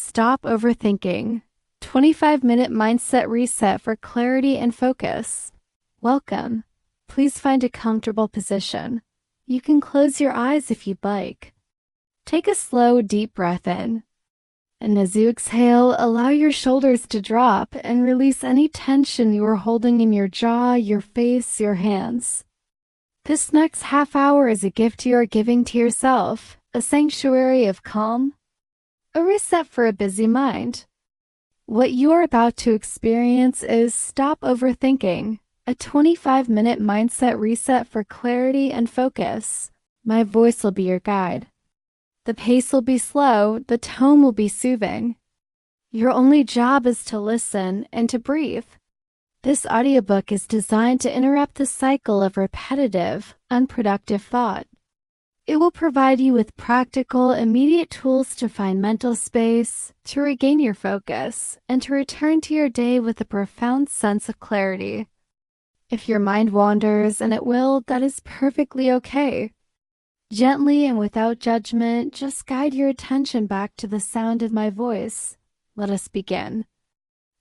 Stop overthinking. 25-minute mindset reset for clarity and focus. Welcome. Please find a comfortable position. You can close your eyes if you'd like. Take a slow, deep breath in. And as you exhale, allow your shoulders to drop and release any tension you are holding in your jaw, your face, your hands. This next half hour is a gift you are giving to yourself, a sanctuary of calm, a reset for a busy mind. What you are about to experience is Stop Overthinking, a 25-minute mindset reset for clarity and focus. My voice will be your guide. The pace will be slow, the tone will be soothing. Your only job is to listen and to breathe. This audiobook is designed to interrupt the cycle of repetitive, unproductive thought. It will provide you with practical, immediate tools to find mental space, to regain your focus, and to return to your day with a profound sense of clarity. If your mind wanders, and it will, that is perfectly okay. Gently and without judgment, just guide your attention back to the sound of my voice. Let us begin.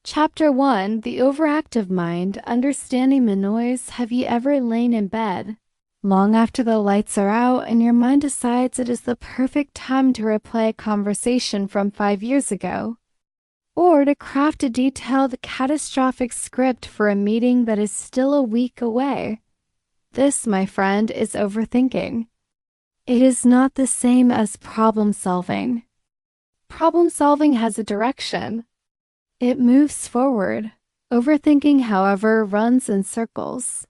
Chapter 1, The Overactive Mind, Understanding the Noise. Have you ever lain in bed, long after the lights are out, and your mind decides it is the perfect time to replay a conversation from 5 years ago? Or to craft a detailed, catastrophic script for a meeting that is still a week away? This, my friend, is overthinking. It is not the same as problem solving. Problem solving has a direction. It moves forward. Overthinking, however, runs in circles.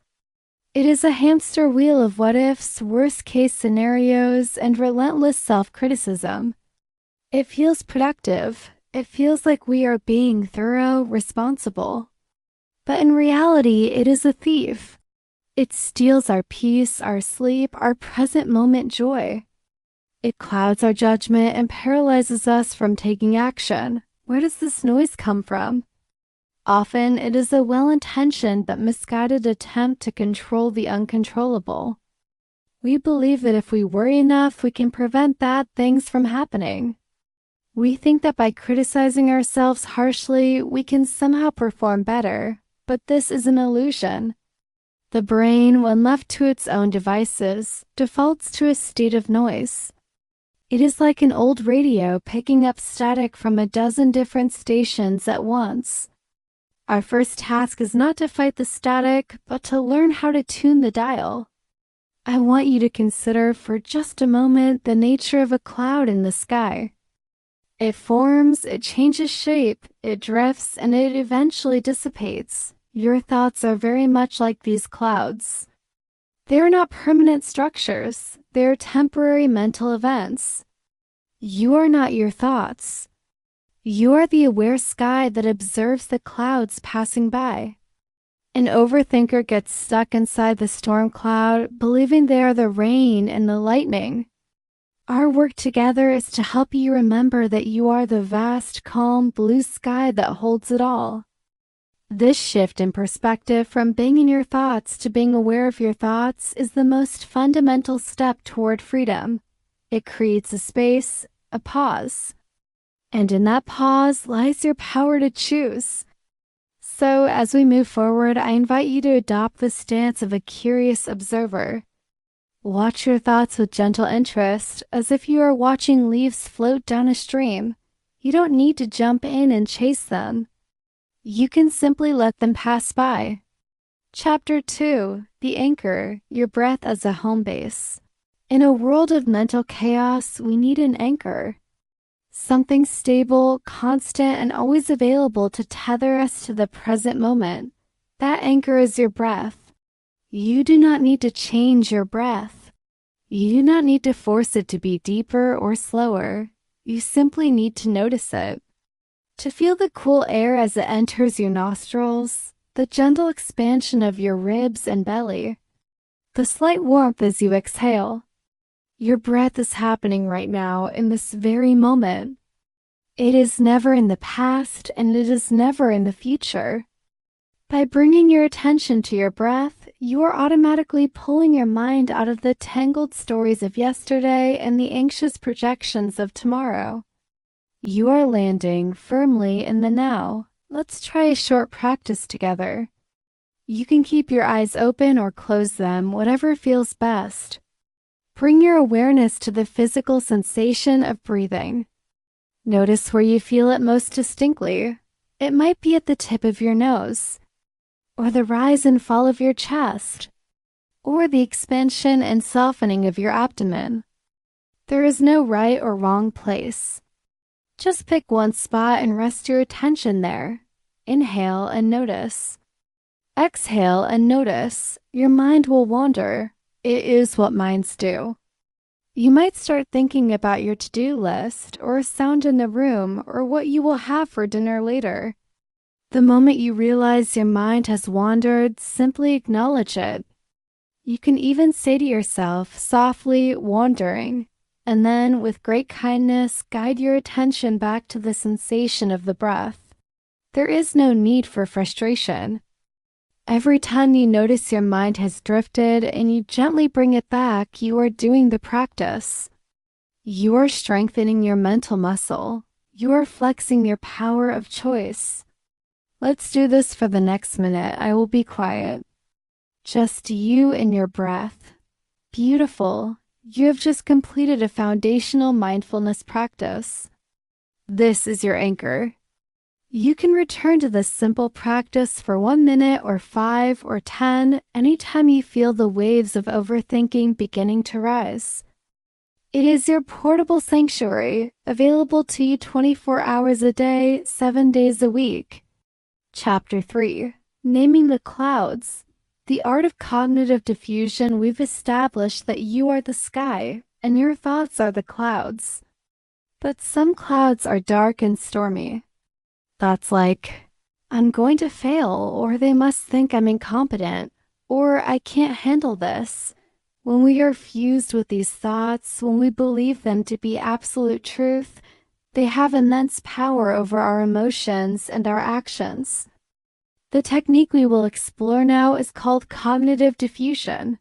It is a hamster wheel of what-ifs, worst-case scenarios, and relentless self-criticism. It feels productive. It feels like we are being thorough, responsible. But in reality, it is a thief. It steals our peace, our sleep, our present moment joy. It clouds our judgment and paralyzes us from taking action. Where does this noise come from? Often, it is a well-intentioned but misguided attempt to control the uncontrollable. We believe that if we worry enough, we can prevent bad things from happening. We think that by criticizing ourselves harshly, we can somehow perform better, but this is an illusion. The brain, when left to its own devices, defaults to a state of noise. It is like an old radio picking up static from a dozen different stations at once. Our first task is not to fight the static, but to learn how to tune the dial. I want you to consider for just a moment the nature of a cloud in the sky. It forms, it changes shape, it drifts, and it eventually dissipates. Your thoughts are very much like these clouds. They are not permanent structures. They are temporary mental events. You are not your thoughts. You are the aware sky that observes the clouds passing by. An overthinker gets stuck inside the storm cloud, believing they are the rain and the lightning. Our work together is to help you remember that you are the vast, calm, blue sky that holds it all. This shift in perspective from being in your thoughts to being aware of your thoughts is the most fundamental step toward freedom. It creates a space, a pause. And in that pause lies your power to choose. So as we move forward, I invite you to adopt the stance of a curious observer. Watch your thoughts with gentle interest, as if you are watching leaves float down a stream. You don't need to jump in and chase them. You can simply let them pass by. Chapter 2, The Anchor, Your Breath as a Home Base. In a world of mental chaos, we need an anchor. Something stable, constant, and always available to tether us to the present moment. That anchor is your breath. You do not need to change your breath. You do not need to force it to be deeper or slower. You simply need to notice it. To feel the cool air as it enters your nostrils, the gentle expansion of your ribs and belly, the slight warmth as you exhale. Your breath is happening right now in this very moment. It is never in the past, and it is never in the future. By bringing your attention to your breath, you are automatically pulling your mind out of the tangled stories of yesterday and the anxious projections of tomorrow. You are landing firmly in the now. Let's try a short practice together. You can keep your eyes open or close them, whatever feels best. Bring your awareness to the physical sensation of breathing. Notice where you feel it most distinctly. It might be at the tip of your nose, or the rise and fall of your chest, or the expansion and softening of your abdomen. There is no right or wrong place. Just pick one spot and rest your attention there. Inhale and notice. Exhale and notice. Your mind will wander. It is what minds do. You might start thinking about your to-do list, or a sound in the room, or what you will have for dinner later. The moment you realize your mind has wandered, simply acknowledge it. You can even say to yourself, softly, wandering, and then, with great kindness, guide your attention back to the sensation of the breath. There is no need for frustration. Every time you notice your mind has drifted and you gently bring it back, you are doing the practice. You are strengthening your mental muscle. You are flexing your power of choice. Let's do this for the next minute. I will be quiet. Just you and your breath. Beautiful. You have just completed a foundational mindfulness practice. This is your anchor. You can return to this simple practice for 1 minute or 5 or 10 anytime you feel the waves of overthinking beginning to rise. It is your portable sanctuary, available to you 24 hours a day, 7 days a week. Chapter 3. Naming the clouds. The art of cognitive diffusion. We've established that you are the sky, and your thoughts are the clouds. But some clouds are dark and stormy. Thoughts like, I'm going to fail, or they must think I'm incompetent, or I can't handle this. When we are fused with these thoughts, when we believe them to be absolute truth, they have immense power over our emotions and our actions. The technique we will explore now is called cognitive diffusion.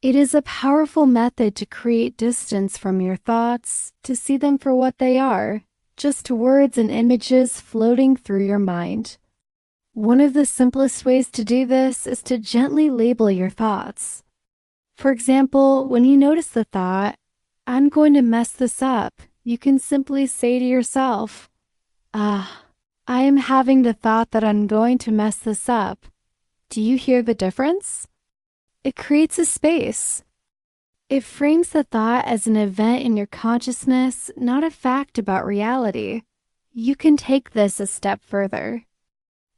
It is a powerful method to create distance from your thoughts, to see them for what they are, just words and images floating through your mind. One of the simplest ways to do this is to gently label your thoughts. For example, when you notice the thought, I'm going to mess this up, you can simply say to yourself, I am having the thought that I'm going to mess this up. Do you hear the difference? It creates a space. It frames the thought as an event in your consciousness, not a fact about reality. You can take this a step further.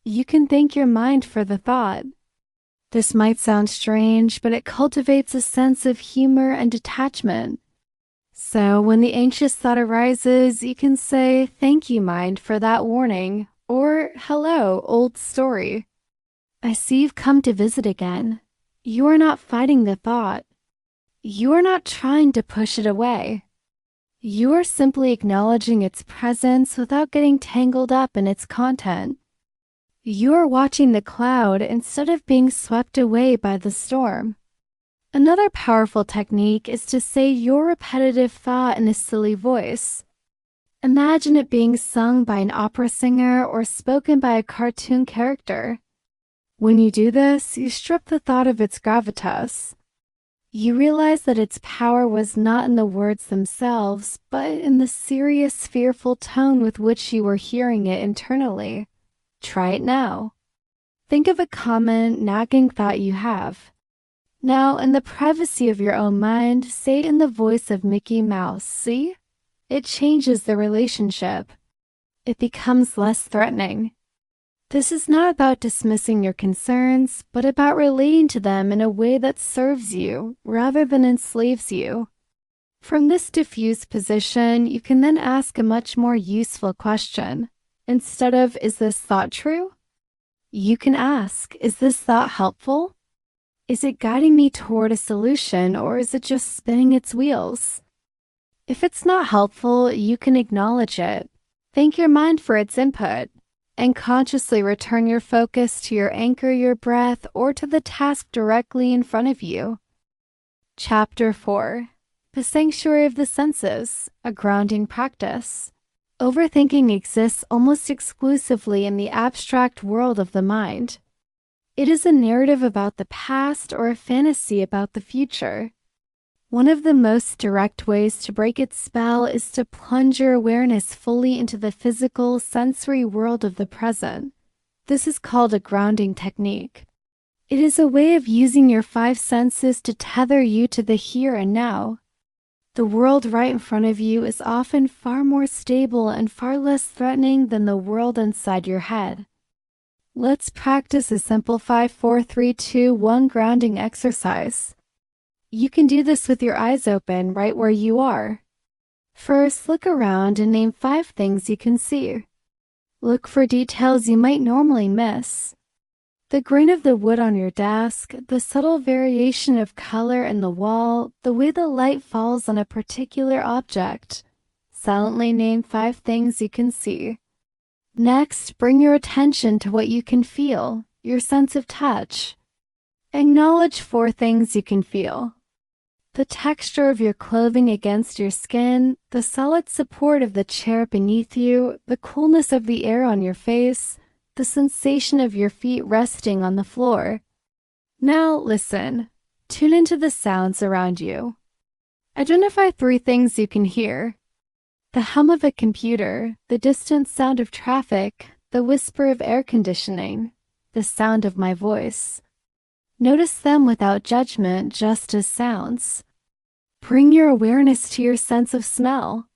You can thank your mind for the thought. This might sound strange, but it cultivates a sense of humor and detachment. So when the anxious thought arises, you can say, thank you, mind, for that warning, or hello, old story. I see you've come to visit again. You are not fighting the thought. You are not trying to push it away. You are simply acknowledging its presence without getting tangled up in its content. You are watching the cloud instead of being swept away by the storm. Another powerful technique is to say your repetitive thought in a silly voice. Imagine it being sung by an opera singer or spoken by a cartoon character. When you do this, you strip the thought of its gravitas. You realize that its power was not in the words themselves, but in the serious, fearful tone with which you were hearing it internally. Try it now. Think of a common, nagging thought you have. Now, in the privacy of your own mind, say it in the voice of Mickey Mouse. See? It changes the relationship. It becomes less threatening. This is not about dismissing your concerns, but about relating to them in a way that serves you rather than enslaves you. From this diffused position, you can then ask a much more useful question. Instead of, is this thought true? You can ask, is this thought helpful? Is it guiding me toward a solution, or is it just spinning its wheels? If it's not helpful, you can acknowledge it. Thank your mind for its input, and consciously return your focus to your anchor, your breath, or to the task directly in front of you. Chapter 4. The Sanctuary of the Senses, a Grounding Practice. Overthinking exists almost exclusively in the abstract world of the mind. It is a narrative about the past or a fantasy about the future. One of the most direct ways to break its spell is to plunge your awareness fully into the physical, sensory world of the present. This is called a grounding technique. It is a way of using your five senses to tether you to the here and now. The world right in front of you is often far more stable and far less threatening than the world inside your head. Let's practice a simple 5-4-3-2-1 grounding exercise. You can do this with your eyes open right where you are. First, look around and name 5 things you can see. Look for details you might normally miss. The grain of the wood on your desk, the subtle variation of color in the wall, the way the light falls on a particular object. Silently name 5 things you can see. Next, bring your attention to what you can feel, your sense of touch. Acknowledge 4 things you can feel. The texture of your clothing against your skin, the solid support of the chair beneath you, the coolness of the air on your face, the sensation of your feet resting on the floor. Now listen. Tune into the sounds around you. Identify 3 things you can hear. The hum of a computer, the distant sound of traffic, the whisper of air conditioning, the sound of my voice. Notice them without judgment, just as sounds. Bring your awareness to your sense of smell.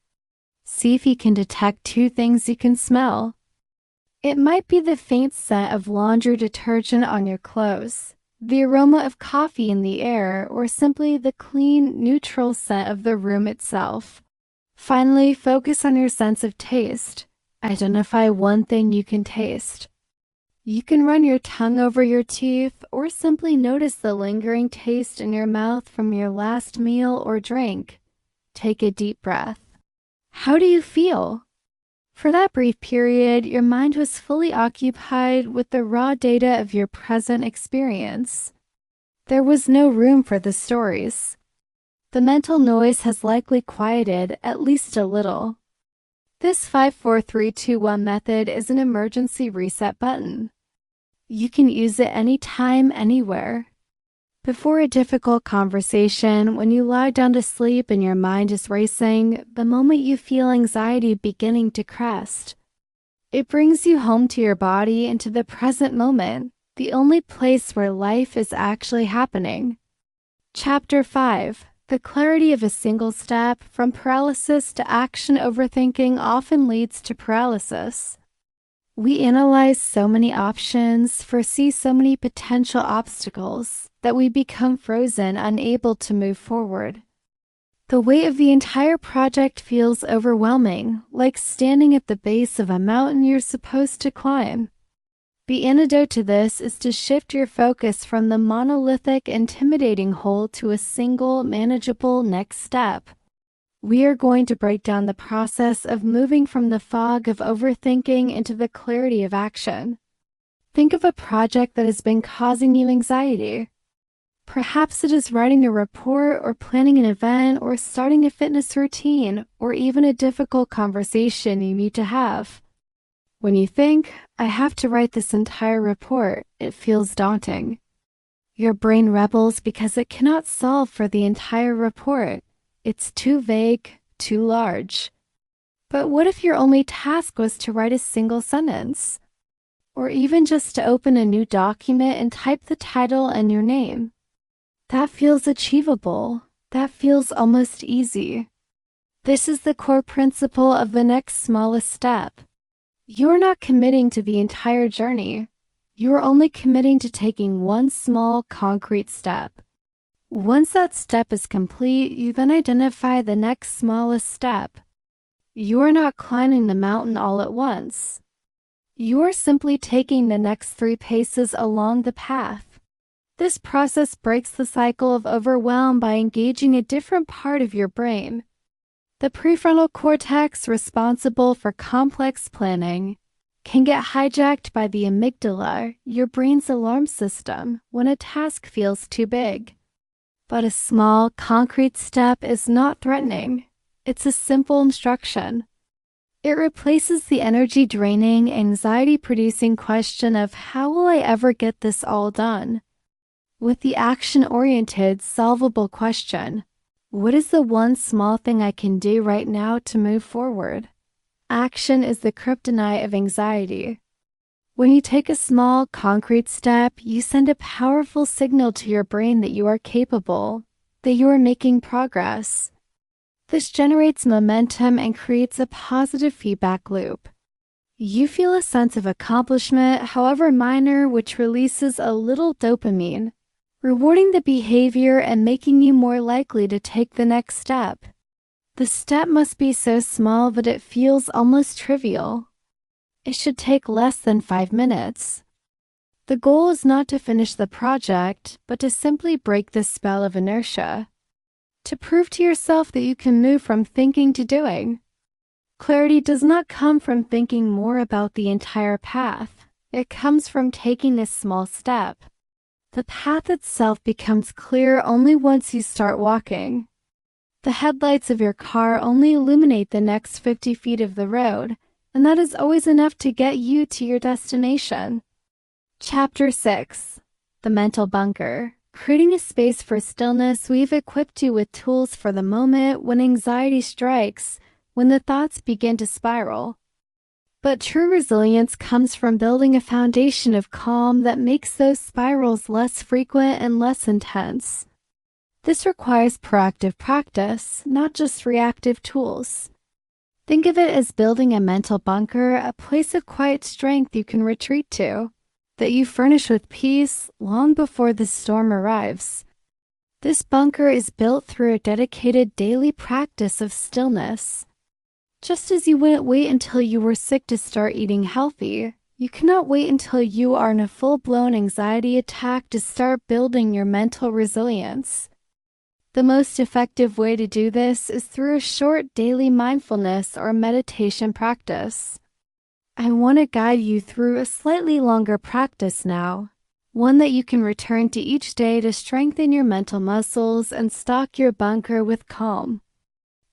See if you can detect 2 things you can smell. It might be the faint scent of laundry detergent on your clothes, the aroma of coffee in the air, or simply the clean, neutral scent of the room itself. Finally, focus on your sense of taste. Identify 1 thing you can taste. You can run your tongue over your teeth or simply notice the lingering taste in your mouth from your last meal or drink. Take a deep breath. How do you feel? For that brief period, your mind was fully occupied with the raw data of your present experience. There was no room for the stories. The mental noise has likely quieted at least a little. This 5-4-3-2-1 method is an emergency reset button. You can use it anytime, anywhere. Before a difficult conversation, when you lie down to sleep and your mind is racing, the moment you feel anxiety beginning to crest, it brings you home to your body and to the present moment, the only place where life is actually happening. Chapter 5. The clarity of a single step from paralysis to action. Overthinking often leads to paralysis. We analyze so many options, foresee so many potential obstacles, that we become frozen, unable to move forward. The weight of the entire project feels overwhelming, like standing at the base of a mountain you're supposed to climb. The antidote to this is to shift your focus from the monolithic, intimidating hole to a single, manageable next step. We are going to break down the process of moving from the fog of overthinking into the clarity of action. Think of a project that has been causing you anxiety. Perhaps it is writing a report or planning an event or starting a fitness routine or even a difficult conversation you need to have. When you think, I have to write this entire report, it feels daunting. Your brain rebels because it cannot solve for the entire report. It's too vague, too large. But what if your only task was to write a single sentence? Or even just to open a new document and type the title and your name? That feels achievable. That feels almost easy. This is the core principle of the next smallest step. You're not committing to the entire journey. You're only committing to taking one small, concrete step. Once that step is complete, you then identify the next smallest step. You are not climbing the mountain all at once. You are simply taking the next 3 paces along the path. This process breaks the cycle of overwhelm by engaging a different part of your brain. The prefrontal cortex, responsible for complex planning, can get hijacked by the amygdala, your brain's alarm system, when a task feels too big. But a small, concrete step is not threatening. It's a simple instruction. It replaces the energy-draining, anxiety-producing question of how will I ever get this all done with the action-oriented, solvable question, what is the one small thing I can do right now to move forward? Action is the kryptonite of anxiety. When you take a small, concrete step, you send a powerful signal to your brain that you are capable, that you are making progress. This generates momentum and creates a positive feedback loop. You feel a sense of accomplishment, however minor, which releases a little dopamine, rewarding the behavior and making you more likely to take the next step. The step must be so small that it feels almost trivial. It should take less than 5 minutes. The goal is not to finish the project, but to simply break the spell of inertia. To prove to yourself that you can move from thinking to doing. Clarity does not come from thinking more about the entire path. It comes from taking a small step. The path itself becomes clear only once you start walking. The headlights of your car only illuminate the next 50 feet of the road, and that is always enough to get you to your destination. Chapter 6. The Mental Bunker. Creating a space for stillness, we've equipped you with tools for the moment when anxiety strikes, when the thoughts begin to spiral. But true resilience comes from building a foundation of calm that makes those spirals less frequent and less intense. This requires proactive practice, not just reactive tools. Think of it as building a mental bunker, a place of quiet strength you can retreat to, that you furnish with peace long before the storm arrives. This bunker is built through a dedicated daily practice of stillness. Just as you wouldn't wait until you were sick to start eating healthy, you cannot wait until you are in a full-blown anxiety attack to start building your mental resilience. The most effective way to do this is through a short daily mindfulness or meditation practice. I want to guide you through a slightly longer practice now, one that you can return to each day to strengthen your mental muscles and stock your bunker with calm.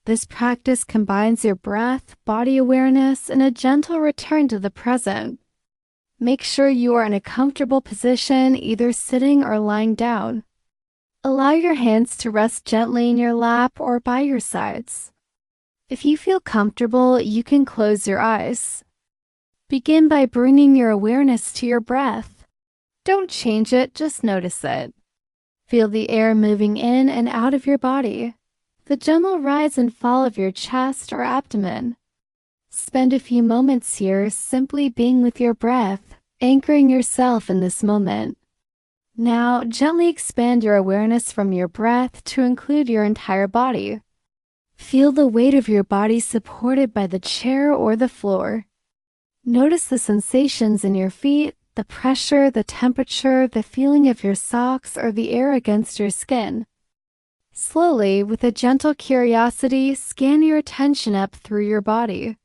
This practice combines your breath, body awareness, and a gentle return to the present. Make sure you are in a comfortable position, either sitting or lying down. Allow your hands to rest gently in your lap or by your sides. If you feel comfortable, you can close your eyes. Begin by bringing your awareness to your breath. Don't change it, just notice it. Feel the air moving in and out of your body, the gentle rise and fall of your chest or abdomen. Spend a few moments here simply being with your breath, anchoring yourself in this moment. Now, gently expand your awareness from your breath to include your entire body. Feel the weight of your body supported by the chair or the floor. Notice the sensations in your feet, the pressure, the temperature, the feeling of your socks, or the air against your skin. Slowly, with a gentle curiosity, scan your attention up through your body.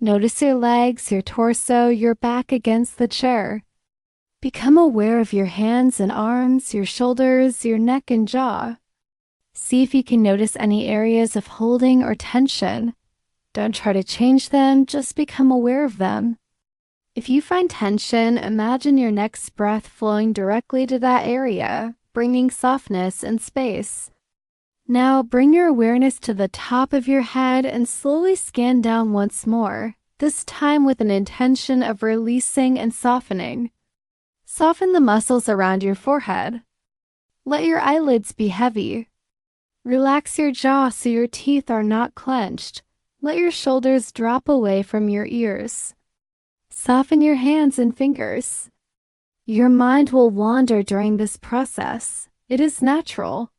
Notice your legs, your torso, your back against the chair. Become aware of your hands and arms, your shoulders, your neck and jaw. See if you can notice any areas of holding or tension. Don't try to change them, just become aware of them. If you find tension, imagine your next breath flowing directly to that area, bringing softness and space. Now bring your awareness to the top of your head and slowly scan down once more, this time with an intention of releasing and softening. Soften the muscles around your forehead. Let your eyelids be heavy. Relax your jaw so your teeth are not clenched. Let your shoulders drop away from your ears. Soften your hands and fingers. Your mind will wander during this process. It is natural.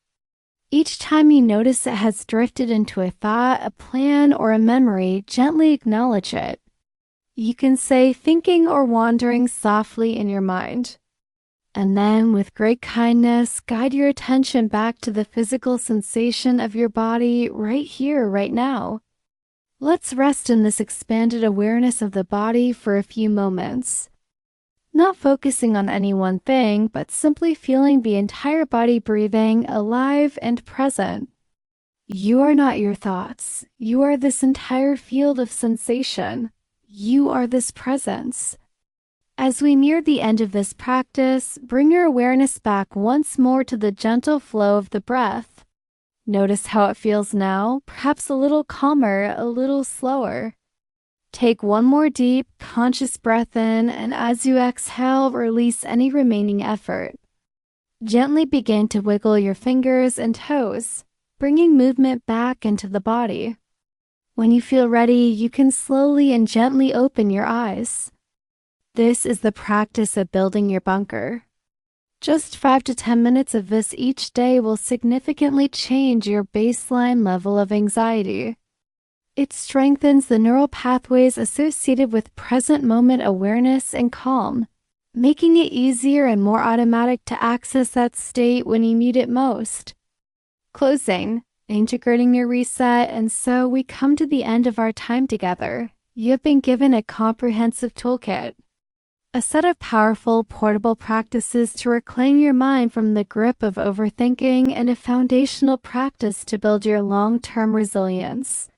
Each time you notice it has drifted into a thought, a plan, or a memory, gently acknowledge it. You can say thinking or wandering softly in your mind. And then, with great kindness, guide your attention back to the physical sensation of your body right here, right now. Let's rest in this expanded awareness of the body for a few moments. Not focusing on any one thing, but simply feeling the entire body breathing, alive and present. You are not your thoughts. You are this entire field of sensation. You are this presence. As we near the end of this practice, bring your awareness back once more to the gentle flow of the breath. Notice how it feels now, perhaps a little calmer, a little slower. Take one more deep, conscious breath in, and as you exhale, release any remaining effort. Gently begin to wiggle your fingers and toes, bringing movement back into the body. When you feel ready, you can slowly and gently open your eyes. This is the practice of building your bunker. Just 5 to 10 minutes of this each day will significantly change your baseline level of anxiety. It strengthens the neural pathways associated with present moment awareness and calm, making it easier and more automatic to access that state when you need it most. Closing, integrating your reset, and so we come to the end of our time together. You have been given a comprehensive toolkit. A set of powerful, portable practices to reclaim your mind from the grip of overthinking and a foundational practice to build your long-term resilience.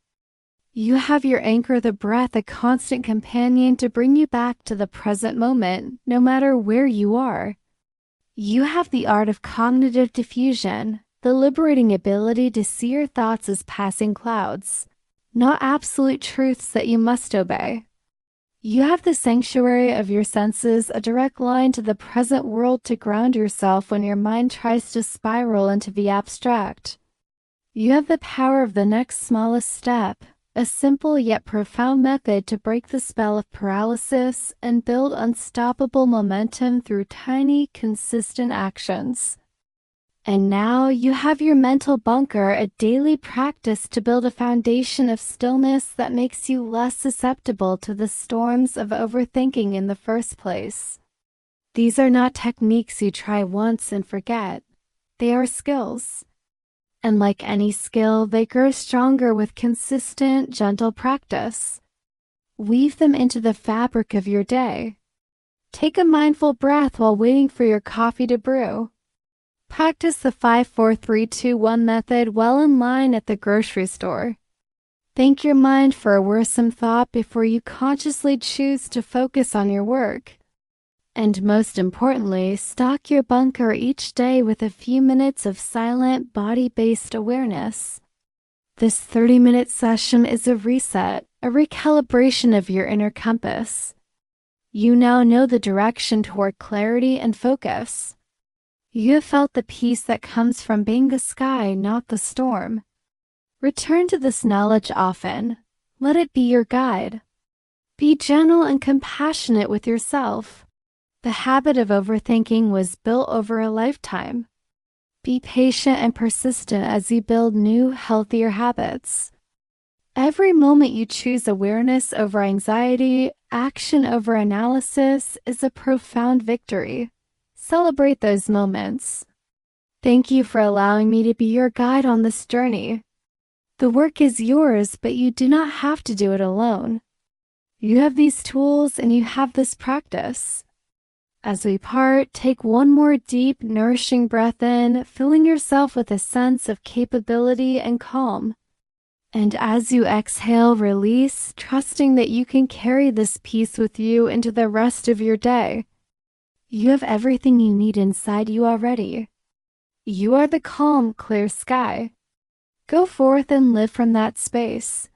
You have your anchor, the breath, a constant companion to bring you back to the present moment, no matter where you are. You have the art of cognitive diffusion, the liberating ability to see your thoughts as passing clouds, not absolute truths that you must obey. You have the sanctuary of your senses, a direct line to the present world to ground yourself when your mind tries to spiral into the abstract. You have the power of the next smallest step, a simple yet profound method to break the spell of paralysis and build unstoppable momentum through tiny, consistent actions. And now you have your mental bunker, a daily practice to build a foundation of stillness that makes you less susceptible to the storms of overthinking in the first place. These are not techniques you try once and forget. They are skills. And like any skill, they grow stronger with consistent, gentle practice. Weave them into the fabric of your day. Take a mindful breath while waiting for your coffee to brew. Practice the 5-4-3-2-1 method well in line at the grocery store. Thank your mind for a worrisome thought before you consciously choose to focus on your work. And most importantly, stock your bunker each day with a few minutes of silent, body-based awareness. This 30-minute session is a reset, a recalibration of your inner compass. You now know the direction toward clarity and focus. You have felt the peace that comes from being the sky, not the storm. Return to this knowledge often. Let it be your guide. Be gentle and compassionate with yourself. The habit of overthinking was built over a lifetime. Be patient and persistent as you build new, healthier habits. Every moment you choose awareness over anxiety, action over analysis, is a profound victory. Celebrate those moments. Thank you for allowing me to be your guide on this journey. The work is yours, but you do not have to do it alone. You have these tools and you have this practice. As we part, take one more deep, nourishing breath in, filling yourself with a sense of capability and calm. And as you exhale, release, trusting that you can carry this peace with you into the rest of your day. You have everything you need inside you already. You are the calm, clear sky. Go forth and live from that space.